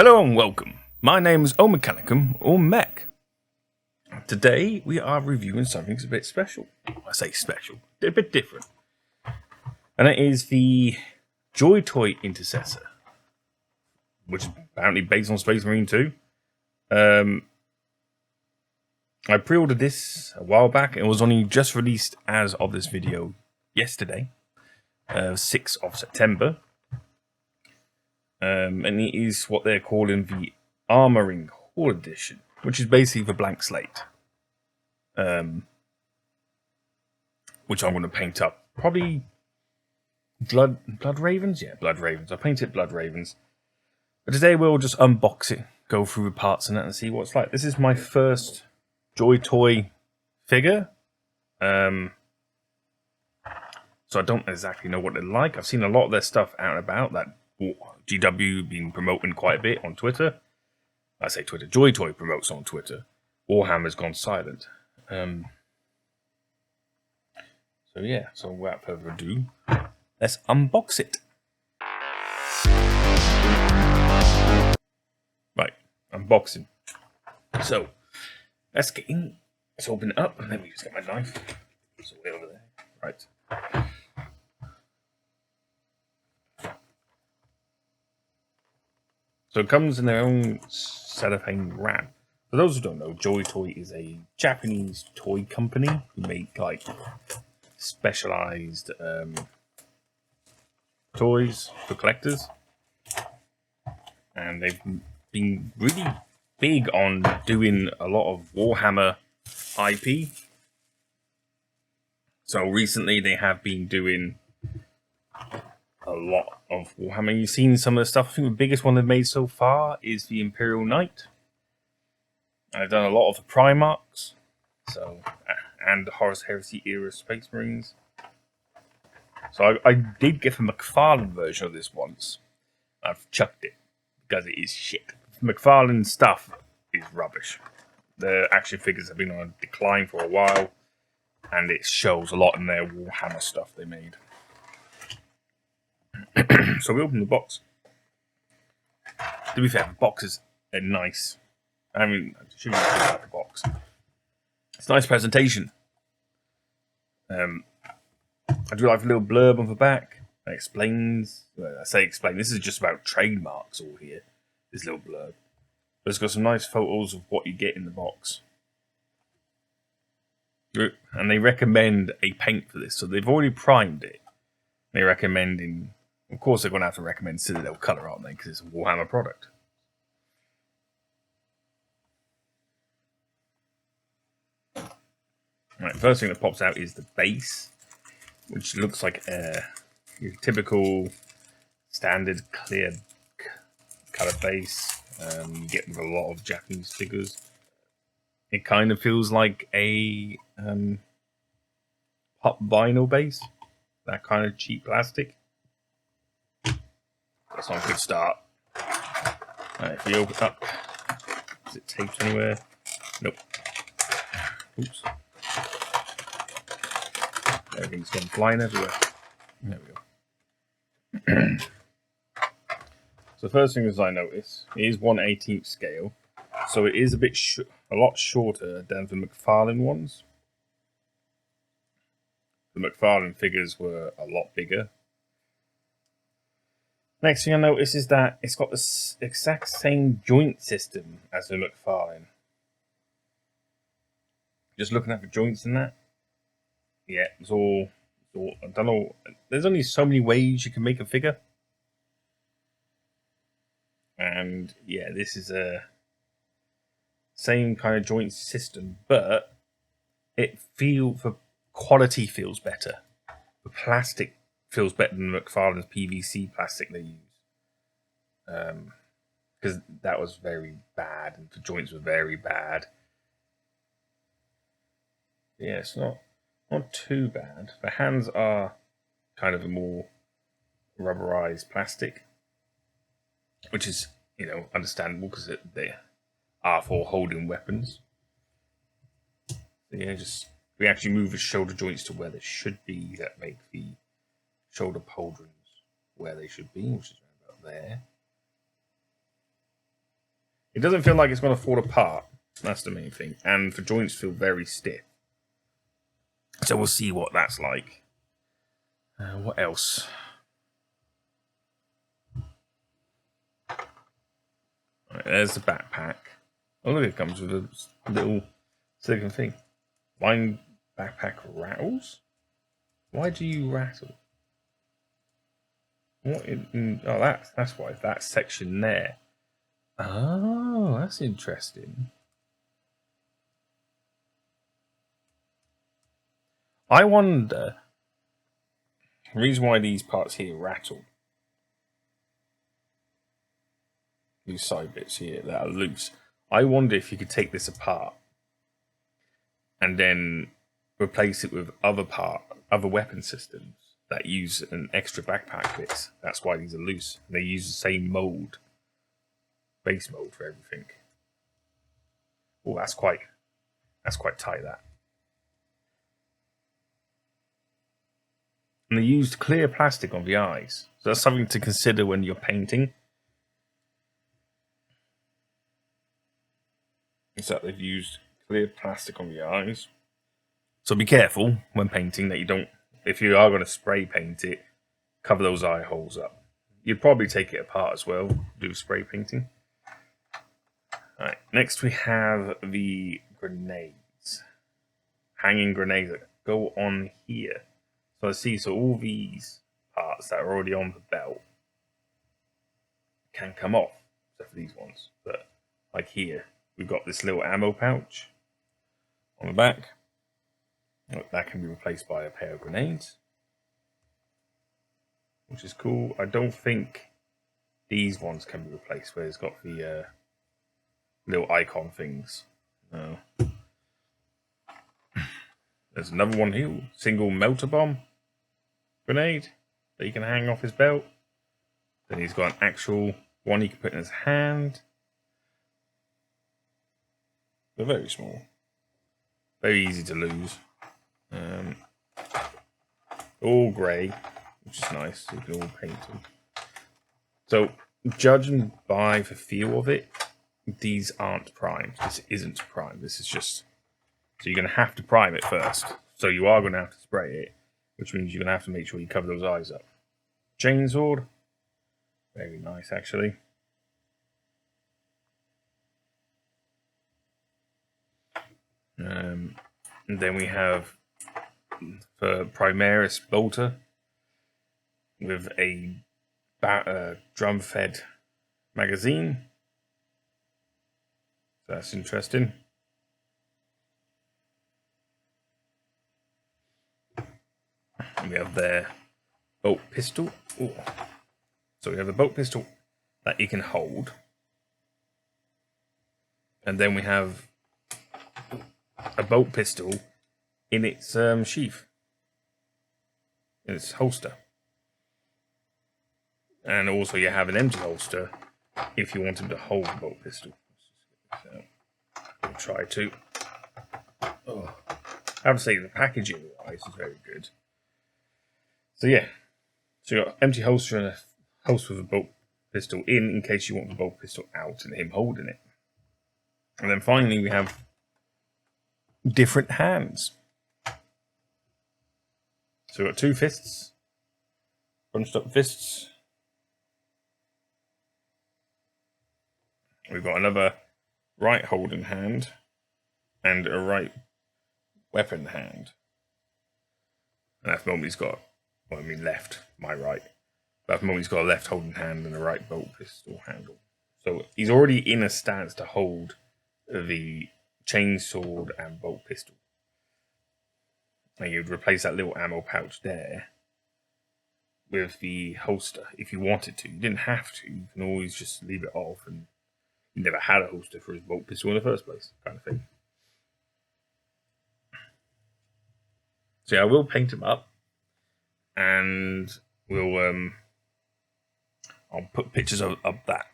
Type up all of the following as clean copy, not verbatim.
Hello and welcome. My name is Mechanicum or Mech. Today we are reviewing something that's a bit special. I say special, a bit different. And it is the JoyToy Intercessor, which is apparently based on Space Marine 2. I pre-ordered this a while back. It was only just released as of this video yesterday, 6th of September. And it is what they're calling the Armouring Hall Edition, which is basically the blank slate. Which I'm going to paint up. Probably Blood Ravens? Yeah, Blood Ravens. I painted Blood Ravens. But today we'll just unbox it, go through the parts and that and see what it's like. This is my first JoyToy figure. So I don't exactly know what they're like. I've seen a lot of their stuff out and about that GW been promoting quite a bit on Twitter. I say Twitter. JoyToy promotes on Twitter. Warhammer's gone silent. So yeah, so without further ado, let's unbox it. Right, unboxing. So, let's get in. Let's open it up. Let me just get my knife. It's all the way over there. Right. So it comes in their own cellophane wrap. For those who don't know, JoyToy is a Japanese toy company who make like specialized toys for collectors, and they've been really big on doing a lot of Warhammer IP. So recently they have been doing a lot of Warhammer. You've seen some of the stuff. I think the biggest one they've made so far is the Imperial Knight. I've done a lot of the Primarchs, and the Horus Heresy era Space Marines. So I did get the MacFarlane version of this once. I've chucked it because it is shit. MacFarlane stuff is rubbish. The action figures have been on a decline for a while, and it shows a lot in their Warhammer stuff they made. So we open the box. To be fair, the boxes are nice. I mean, I should have talked about the box. It's a nice presentation. I do like a little blurb on the back. It explains. Well, I say explain. This is just about trademarks all here. This little blurb. But it's got some nice photos of what you get in the box. And they recommend a paint for this. So they've already primed it. They're recommending. Of course, they're going to have to recommend Citadel colour, aren't they? Because it's a Warhammer product. Right, first thing that pops out is the base, which looks like your typical standard clear colour base you get with a lot of Japanese figures. It kind of feels like a pop vinyl base, that kind of cheap plastic. That's not a good start. Right, if we open it up, is it taped anywhere? Nope. Oops. Everything's gone flying everywhere. There we go. So the first thing is I notice it is 1/18 scale, so it is a lot shorter than the MacFarlane ones. The MacFarlane figures were a lot bigger. Next thing I notice is that it's got the exact same joint system as the MacFarlane. Just looking at the joints in that, yeah, it's all. I don't know. There's only so many ways you can make a figure, and yeah, this is a same kind of joint system, but the quality feels better. The plastic feels better than MacFarlane's PVC plastic they use, because that was very bad, and the joints were very bad. Yeah, it's not too bad. The hands are kind of a more rubberized plastic, which is, understandable because they are for holding weapons. So yeah, we actually move the shoulder joints to where they should be. That make the shoulder pauldrons where they should be, which is about there. It doesn't feel like it's going to fall apart. That's the main thing. And the joints feel very stiff. So we'll see what that's like. What else? Right, there's the backpack. Oh, look, it comes with a little silicone thing. Mine backpack rattles? Why do you rattle? What? Oh, that's why. That section there. Oh, that's interesting. I wonder the reason why these parts here rattle. These side bits here that are loose. I wonder if you could take this apart and then replace it with other weapon systems that use an extra backpack bits. That's why these are loose. They use the same mold, base mold for everything. Oh, that's quite tight, that. And they used clear plastic on the eyes. So that's something to consider when you're painting. Is that they've used clear plastic on the eyes. So be careful when painting that you don't, if you are going to spray paint it, cover those eye holes up. You'd probably take it apart as well, do spray painting. Alright, next we have the grenades. Hanging grenades that go on here. So I see, so all these parts that are already on the belt can come off, except for these ones. But like here, we've got this little ammo pouch on the back. That can be replaced by a pair of grenades, which is cool. I don't think these ones can be replaced, where it's got the little icon things. No. There's another one here, single melter bomb grenade that you can hang off his belt. Then he's got an actual one he can put in his hand. They're very small, very easy to lose. All grey, which is nice. So you can all paint them. So, judging by the feel of it, these aren't primed. This isn't primed. This is just. So you're going to have to prime it first. So you are going to have to spray it, which means you're going to have to make sure you cover those eyes up. Chainsword, very nice actually. And then we have the Primaris bolter with a drum-fed magazine. So that's interesting. And we have their bolt pistol. Ooh. So we have a bolt pistol that you can hold. And then we have a bolt pistol in its sheath, in its holster. And also you have an empty holster if you wanted to hold the bolt pistol. So we'll try to. Oh. I have to say the packaging wise is very good. So yeah, so you got empty holster and a holster with a bolt pistol in case you want the bolt pistol out and him holding it. And then finally we have different hands. So we've got two fists, bunched up fists. We've got another right holding hand and a right weapon hand. And at the moment he's got, well, I mean left, my right. But at the moment he's got a left holding hand and a right bolt pistol handle. So he's already in a stance to hold the chainsword and bolt pistol. And you'd replace that little ammo pouch there with the holster if you wanted to. You didn't have to. You can always just leave it off, and you never had a holster for his bolt pistol in the first place, kind of thing. So yeah, I will paint him up, and we'll I'll put pictures of that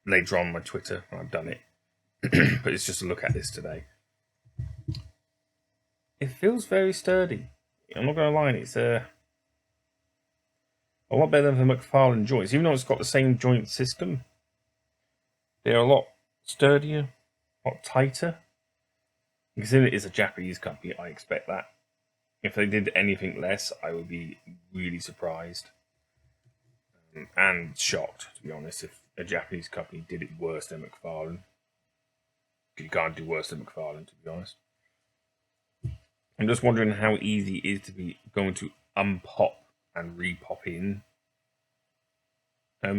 later on my Twitter when I've done it. But it's just a look at this today. It feels very sturdy. I'm not going to lie, it's a lot better than the MacFarlane joints. Even though it's got the same joint system, they're a lot sturdier, a lot tighter. Considering it is a Japanese company, I expect that. If they did anything less, I would be really surprised and shocked, to be honest, if a Japanese company did it worse than MacFarlane. You can't do worse than MacFarlane, to be honest. I'm just wondering how easy it is to be going to unpop and repop in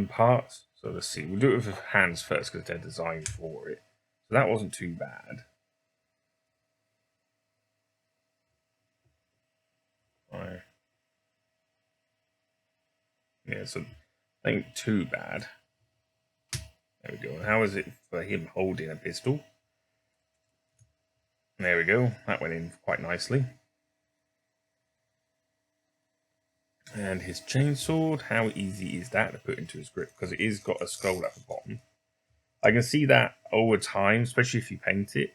parts. So let's see. We'll do it with hands first because they're designed for it. So that wasn't too bad. Right. Yeah, so ain't too bad. There we go. How is it for him holding a pistol? There we go. That went in quite nicely. And his chainsword, how easy is that to put into his grip? Because it is got a skull at the bottom. I can see that over time, especially if you paint it,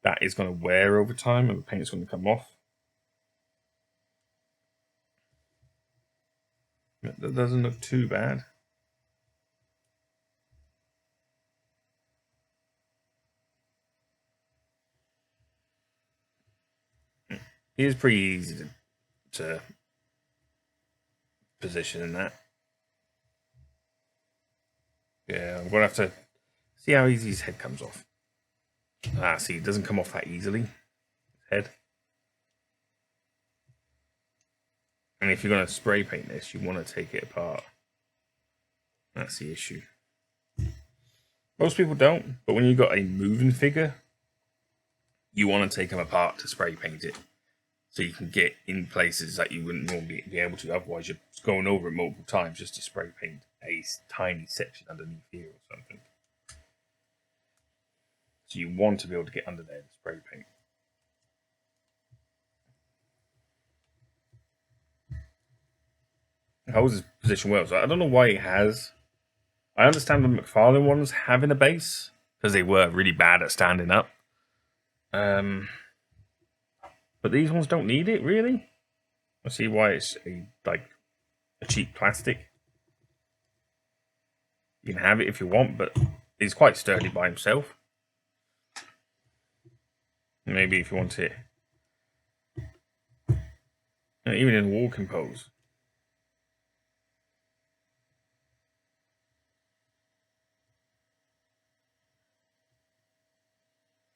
that is going to wear over time and the paint's going to come off. That doesn't look too bad. It is pretty easy to position in that. Yeah, I'm going to have to see how easy his head comes off. Ah, see, it doesn't come off that easily. His head. And if you're going to spray paint this, you want to take it apart. That's the issue. Most people don't, but when you've got a moving figure, you want to take them apart to spray paint it. So you can get in places that you wouldn't normally be able to. Otherwise, you're going over it multiple times just to spray paint a tiny section underneath here or something. So you want to be able to get under there and spray paint. Holds his position well. So I don't know why he has. I understand the MacFarlane ones having a base because they were really bad at standing up. But these ones don't need it really. I see why it's a cheap plastic. You can have it if you want, but he's quite sturdy by himself. Maybe if you want it, even in walking pose.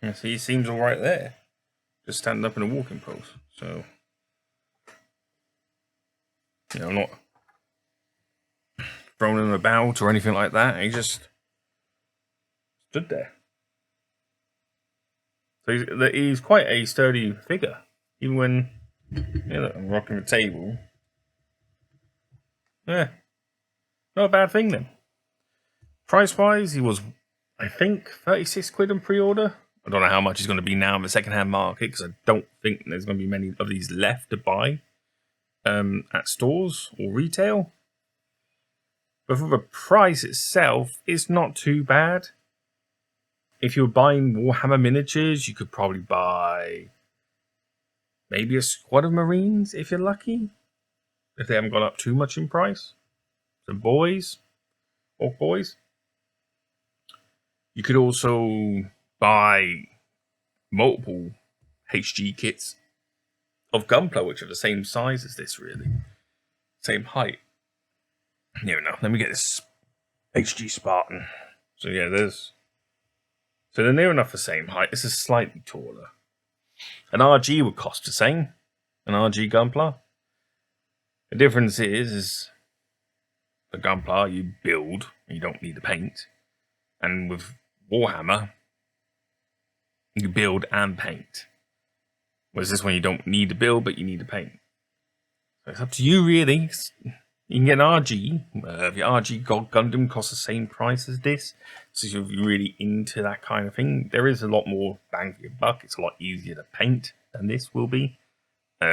Yeah, so he seems all right there, just standing up in a walking pose. So, you know, I'm not throwing him about or anything like that. He just stood there. So he's quite a sturdy figure, even when I'm rocking the table. Yeah, not a bad thing then. Price-wise, he was, I think, 36 quid on pre-order. I don't know how much he's going to be now in the second-hand market because I don't think there's going to be many of these left to buy at stores or retail. But for the price itself, it's not too bad. If you're buying Warhammer miniatures, you could probably buy maybe a squad of Marines if you're lucky. If they haven't gone up too much in price. Some boys. Orc boys. You could also buy multiple HG kits of Gunpla, which are the same size as this, really. Same height. Here we go. Let me get this HG Spartan. So yeah, so they're near enough the same height. This is slightly taller. An RG would cost the same. An RG Gunpla. The difference is the Gunpla you build, you don't need to paint. And with Warhammer, you build and paint. Whereas this one you don't need to build, but you need to paint. So it's up to you, really. You can get an RG. If your RG God Gundam costs the same price as this, so if you're really into that kind of thing, there is a lot more bang for your buck. It's a lot easier to paint than this will be,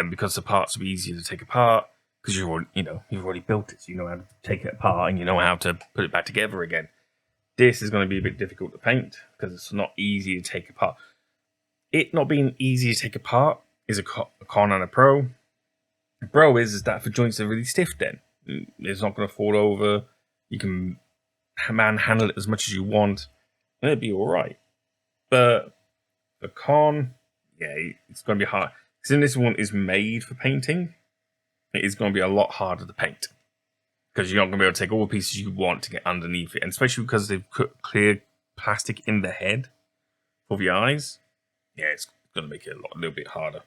because the parts will be easier to take apart. Because you've already built it, so you know how to take it apart and you know how to put it back together again. This is going to be a bit difficult to paint because it's not easy to take apart. It not being easy to take apart is a con and a pro. The pro is that the joints are really stiff then. It's not going to fall over. You can manhandle it as much as you want. it'd be all right. But the con, yeah, it's going to be hard. Because this one is made for painting, it is going to be a lot harder to paint. Because you're not going to be able to take all the pieces you want to get underneath it. And especially because they've put clear plastic in the head for the eyes. Yeah, it's going to make it a little bit harder.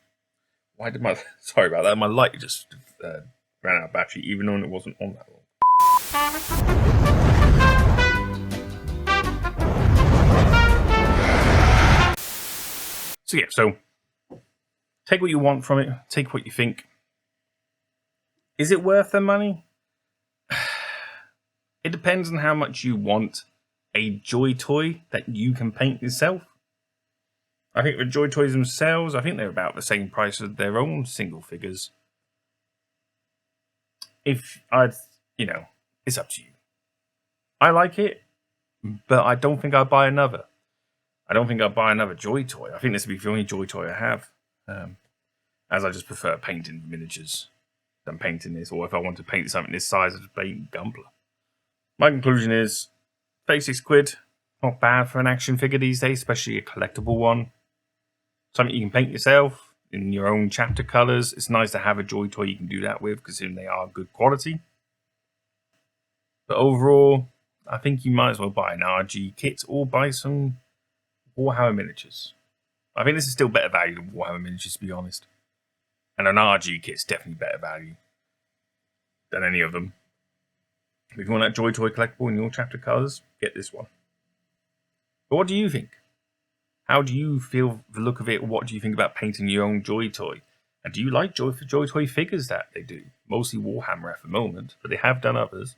Why did my... Sorry about that. My light just ran out of battery, even though it wasn't on that long. So yeah, so take what you want from it. Take what you think. Is it worth the money? It depends on how much you want a JoyToy that you can paint yourself. I think the JoyToys themselves, I think they're about the same price as their own single figures. If I'd, it's up to you. I like it, but I don't think I'd buy another. I don't think I'd buy another JoyToy. I think this would be the only JoyToy I have. As I just prefer painting miniatures than painting this. Or if I want to paint something this size, I'd just paint Gunpla. My conclusion is, £36, not bad for an action figure these days, especially a collectible one. Something you can paint yourself in your own chapter colors. It's nice to have a JoyToy you can do that with, considering they are good quality. But overall, I think you might as well buy an RG kit or buy some Warhammer miniatures. I think this is still better value than Warhammer miniatures, to be honest. And an RG kit's definitely better value than any of them. If you want that JoyToy collectible in your chapter colors, get this one. But what do you think? How do you feel the look of it? What do you think about painting your own JoyToy? And do you like JoyToy figures that they do? Mostly Warhammer at the moment, but they have done others.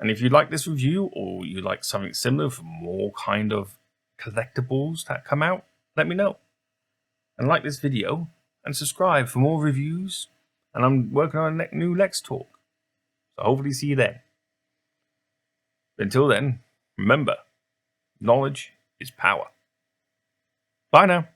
And if you like this review, or you like something similar for more kind of collectibles that come out, let me know. And like this video, and subscribe for more reviews. And I'm working on a new Lex Talk. So hopefully see you there. But until then, remember, knowledge is power. Bye now.